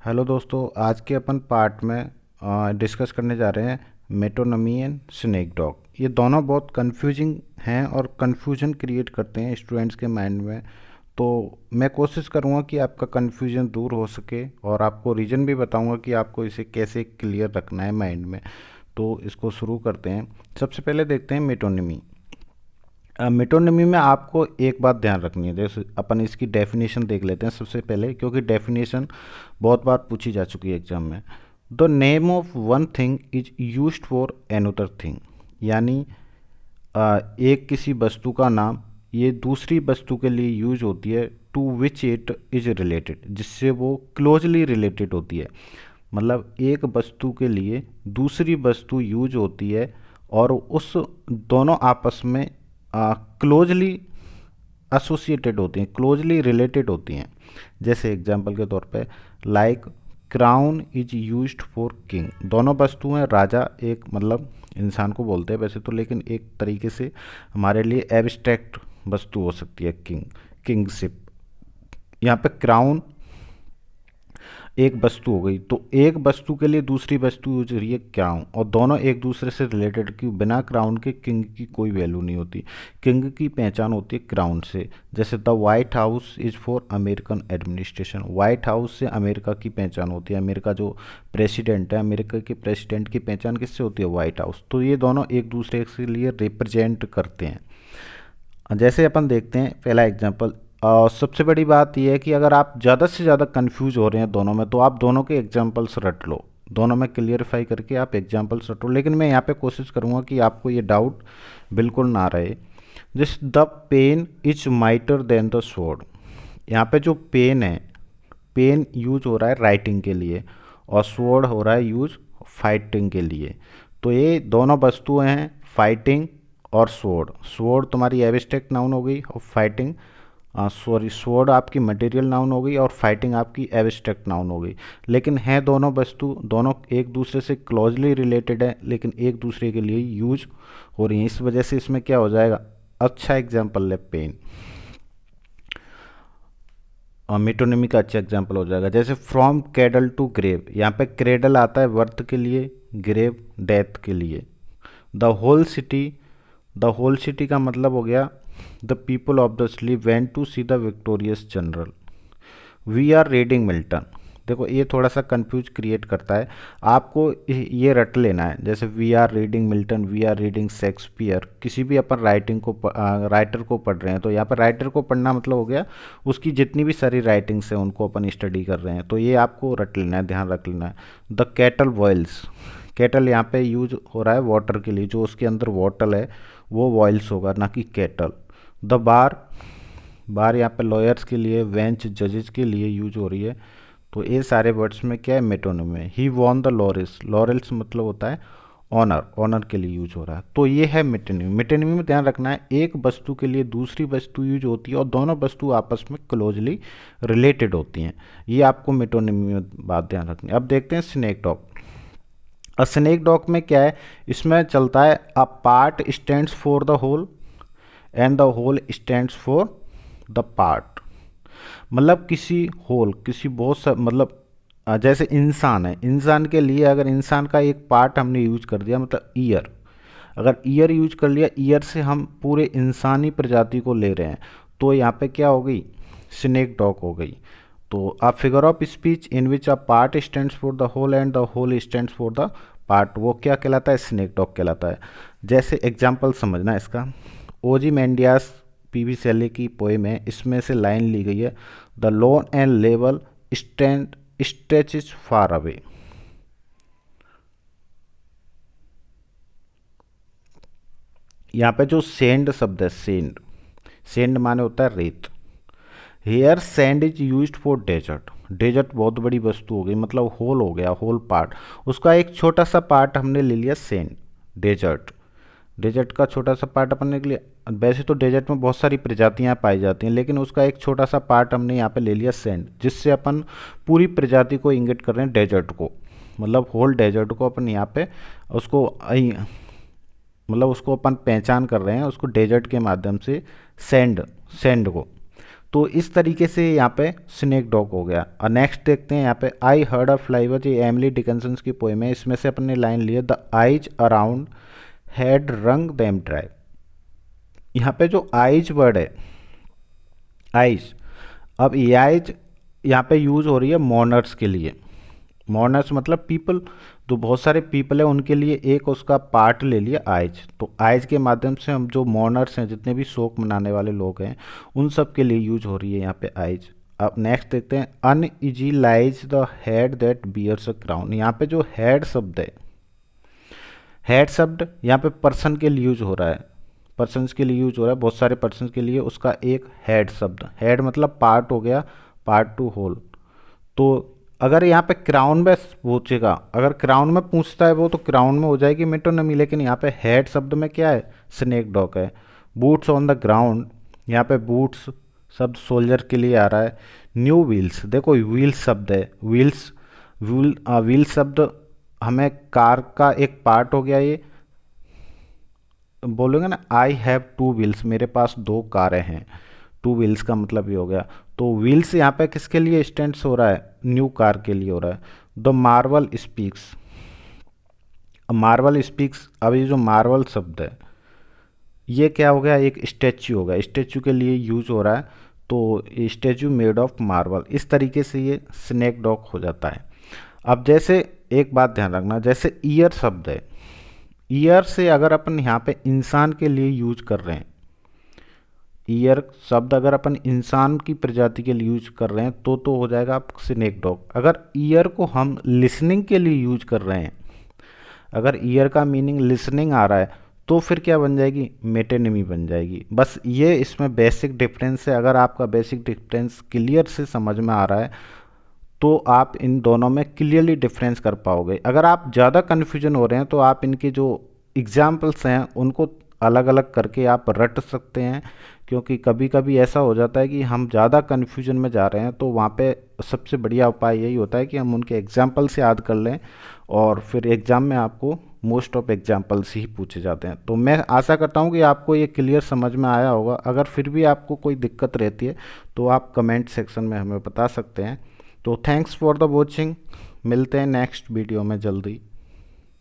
Hello दोस्तों, आज के अपन पार्ट में डिस्कस करने जा रहे हैं मेटोनमी एंड स्नेक डॉग। ये दोनों बहुत कंफ्यूजिंग हैं और कंफ्यूजन क्रिएट करते हैं स्टूडेंट्स के माइंड में। तो मैं कोशिश करूँगा कि आपका कंफ्यूजन दूर हो सके और आपको रीज़न भी बताऊँगा कि आपको इसे कैसे क्लियर रखना है माइंड में। तो इसको शुरू करते हैं। सबसे पहले देखते हैं मेटोनमी। मेटोनिमी में आपको एक बात ध्यान रखनी है। जैसे अपन इसकी डेफिनेशन देख लेते हैं सबसे पहले, क्योंकि डेफिनेशन बहुत बार पूछी जा चुकी है एग्जाम में। The name of one thing is used for another thing, यानी एक किसी वस्तु का नाम ये दूसरी वस्तु के लिए यूज होती है to which it is related, जिससे वो क्लोजली रिलेटेड होती है। मतलब एक वस्तु के लिए दूसरी वस्तु यूज होती है और उस दोनों आपस में क्लोजली एसोसिएटेड होती हैं, क्लोजली रिलेटेड होती हैं। जैसे एग्जांपल के तौर पे like crown is used for king. दोनों वस्तुएं, राजा एक मतलब इंसान को बोलते हैं वैसे तो, लेकिन एक तरीके से हमारे लिए एब्स्ट्रैक्ट वस्तु हो सकती है किंग, किंगशिप। यहाँ पे क्राउन एक वस्तु हो गई, तो एक वस्तु के लिए दूसरी वस्तु यूज हो रही है क्राउन, और दोनों एक दूसरे से रिलेटेड। कि बिना क्राउन के किंग की कोई वैल्यू नहीं होती। किंग की पहचान होती है क्राउन से। जैसे the white house is for American administration, white house से अमेरिका की पहचान होती है। अमेरिका जो प्रेसिडेंट है, अमेरिका के प्रेसिडेंट की पहचान किससे होती है? White house. तो ये दोनों एक दूसरे के लिए रिप्रेजेंट करते हैं। जैसे अपन देखते हैं पहला एग्जाम्पल। सबसे बड़ी बात यह है कि अगर आप ज़्यादा से ज़्यादा कंफ्यूज हो रहे हैं दोनों में, तो आप दोनों के एग्जांपल्स रट लो, दोनों में क्लियरिफाई करके आप एग्जांपल्स रटो। लेकिन मैं यहाँ पे कोशिश करूँगा कि आपको ये डाउट बिल्कुल ना रहे। जिस the pen is mightier than the sword, यहाँ पे जो पेन है, पेन यूज हो रहा है राइटिंग के लिए और स्वॉर्ड हो रहा है यूज फाइटिंग के लिए। तो ये दोनों वस्तुएं हैं, फाइटिंग और स्वॉर्ड। स्वॉर्ड तुम्हारी एब्स्ट्रैक्ट नाउन हो गई और फाइटिंग स्वॉर्ड आपकी मटेरियल नाउन हो गई और फाइटिंग आपकी एब्स्ट्रैक्ट नाउन हो गई। लेकिन हैं दोनों वस्तु, दोनों एक दूसरे से क्लोजली रिलेटेड है, लेकिन एक दूसरे के लिए यूज हो रही हैं। इस वजह से इसमें क्या हो जाएगा? अच्छा एग्जाम्पल है पेन, और मेटोनिमी का अच्छा एग्जाम्पल हो जाएगा। जैसे फ्रॉम क्रेडल टू ग्रेव, यहाँ पे क्रेडल आता है बर्थ के लिए, ग्रेव डेथ के लिए। The whole city, the whole city का मतलब हो गया the people of the sleep went to see the victorious general. We are reading Milton. देखो ये थोड़ा सा कंफ्यूज क्रिएट करता है, आपको ये रट लेना है। जैसे we are reading Milton, we are reading Shakespeare. किसी भी अपन राइटिंग को राइटर को पढ़ रहे हैं, तो यहाँ पर राइटर को पढ़ना मतलब हो गया उसकी जितनी भी सारी राइटिंग्स हैं उनको अपन स्टडी कर रहे हैं। तो ये आपको रट लेना है, ध्यान रख लेना है। द कैटल बॉयल्स, कैटल यहाँ पे यूज हो रहा है वाटर के लिए, जो उसके अंदर वाटर है वो बॉयल्स होगा, ना कि कैटल। द बार, बार यहाँ पे लॉयर्स के लिए, बेंच जजेस के लिए यूज हो रही है। तो ये सारे वर्ड्स में क्या है? मेटोनिमी है। He won the laurels, laurels मतलब होता है ऑनर, ऑनर के लिए यूज हो रहा है। तो ये है मेटोनिमी। मेटोनिमी में ध्यान रखना है, एक वस्तु के लिए दूसरी वस्तु यूज होती है और दोनों वस्तु आपस में क्लोजली रिलेटेड होती हैं। ये आपको मेटोनिमी में बात ध्यान रखनी है। अब देखते हैं स्नेक डॉग। स्नेक डॉग में क्या है? इसमें चलता है a part stands for the whole and the whole stands for the part. मतलब किसी होल, किसी बहुत सा मतलब जैसे इंसान है, इंसान के लिए अगर इंसान का एक पार्ट हमने यूज कर दिया, मतलब ईयर, अगर ईयर यूज कर लिया, ईयर से हम पूरे इंसानी प्रजाति को ले रहे हैं, तो यहाँ पे क्या हो गई? स्नेक डॉग हो गई। तो a figure of speech in which a part stands for the whole and the whole stands for the part, वो क्या कहलाता है? स्नेक डॉग कहलाता है। जैसे एग्जाम्पल समझना इसका, ओजीमेंडियास पीवी शैली की पोएम है, इसमें से लाइन ली गई है, the lawn and level stand stretches far away. यहाँ पे जो सेंड शब्द है, सेंड, सेंड माने होता है रेत। Here sand is used for desert, desert बहुत बड़ी वस्तु हो गई, मतलब होल हो गया, होल पार्ट। उसका एक छोटा सा पार्ट हमने ले लिया सेंड, डेजर्ट। डेजर्ट का छोटा सा पार्ट अपन ने लिया। वैसे तो डेजर्ट में बहुत सारी प्रजातियां पाई जाती हैं, लेकिन उसका एक छोटा सा पार्ट हमने यहाँ पे ले लिया सैंड, जिससे अपन पूरी प्रजाति को इंगित कर रहे हैं, डेजर्ट को। मतलब होल डेजर्ट को अपन यहाँ पे उसको मतलब उसको अपन पहचान कर रहे हैं, उसको डेजर्ट के माध्यम से, सैंड, सैंड को। तो इस तरीके से यहाँ पे स्नेक डॉग हो गया। और नेक्स्ट देखते हैं यहाँ पे आई हर्ड अ फ्लाइवर, ये एमिली डिकन्सन की पोएम है। इसमें से अपने लाइन लिए द आइज अराउंड हैड रंग देम ड्राई। यहाँ पे जो आइज वर्ड है, आइज, अब ये आइज यहाँ पे यूज हो रही है मॉर्नर्स के लिए। मॉर्नर्स मतलब पीपल, तो बहुत सारे पीपल है उनके लिए एक उसका पार्ट ले लिया आइज। तो आइज के माध्यम से हम जो मॉर्नर्स हैं, जितने भी शोक मनाने वाले लोग हैं, उन सब के लिए यूज हो रही है यहाँ पे आइज। अब नेक्स्ट देखते हैं uneasy lies the head that bears a crown. यहाँ पे जो हेड शब्द है, हेड शब्द यहाँ पे पर्सन के लिए यूज हो रहा है, पर्सन्स के लिए यूज हो रहा है, बहुत सारे पर्सन्स के लिए उसका एक हेड शब्द, हेड मतलब पार्ट हो गया, पार्ट टू होल। तो अगर यहाँ पे क्राउन में पूछेगा, अगर क्राउन में पूछता है वो, तो क्राउन में हो जाएगी मेटोनमी, लेकिन यहाँ पे हेड शब्द में क्या है, स्नेक डॉग है। बूट्स ऑन द ग्राउंड, यहाँ पे बूट्स शब्द सोल्जर के लिए आ रहा है। न्यू व्हील्स, देखो व्हील्स शब्द है, व्हील्स, व्हील शब्द हमें कार का एक पार्ट हो गया। ये बोलोगे ना आई हैव टू व्हील्स, मेरे पास दो कारें हैं, टू व्हील्स का मतलब ये हो गया। तो व्हील्स यहाँ पे किसके लिए स्टैंड्स हो रहा है, न्यू कार के लिए हो रहा है। The Marvel speaks, Marvel speaks, अब ये जो मार्वल शब्द है ये क्या हो गया, एक स्टैच्यू हो गया, स्टैच्यू के लिए यूज हो रहा है। तो स्टैच्यू मेड ऑफ मार्वल, इस तरीके से ये स्नेक डॉग हो जाता है। अब जैसे एक बात ध्यान रखना, जैसे ईयर शब्द है, ईयर से अगर अपन यहाँ पे इंसान के लिए यूज कर रहे हैं, ईयर शब्द अगर अपन इंसान की प्रजाति के लिए यूज कर रहे हैं तो हो जाएगा आप स्नेक डॉग। अगर ईयर को हम लिसनिंग के लिए यूज कर रहे हैं, अगर ईयर का मीनिंग लिसनिंग आ रहा है, तो फिर क्या बन जाएगी, मेटेनिमी बन जाएगी। बस ये इसमें बेसिक डिफरेंस है। अगर आपका बेसिक डिफरेंस क्लियर से समझ में आ रहा है तो आप इन दोनों में क्लियरली डिफरेंस कर पाओगे। अगर आप ज़्यादा कन्फ्यूजन हो रहे हैं तो आप इनके जो एग्जाम्पल्स हैं उनको अलग अलग करके आप रट सकते हैं, क्योंकि कभी कभी ऐसा हो जाता है कि हम ज़्यादा कन्फ्यूजन में जा रहे हैं। तो वहाँ पे सबसे बढ़िया उपाय यही होता है कि हम उनके एग्जाम्पल से याद कर लें, और फिर एग्ज़ाम में आपको मोस्ट ऑफ एग्जाम्पल्स ही पूछे जाते हैं। तो मैं आशा करता हूँ कि आपको ये क्लियर समझ में आया होगा। अगर फिर भी आपको कोई दिक्कत रहती है तो आप कमेंट सेक्शन में हमें बता सकते हैं। तो थैंक्स फॉर द वॉचिंग, मिलते हैं नेक्स्ट वीडियो में जल्दी।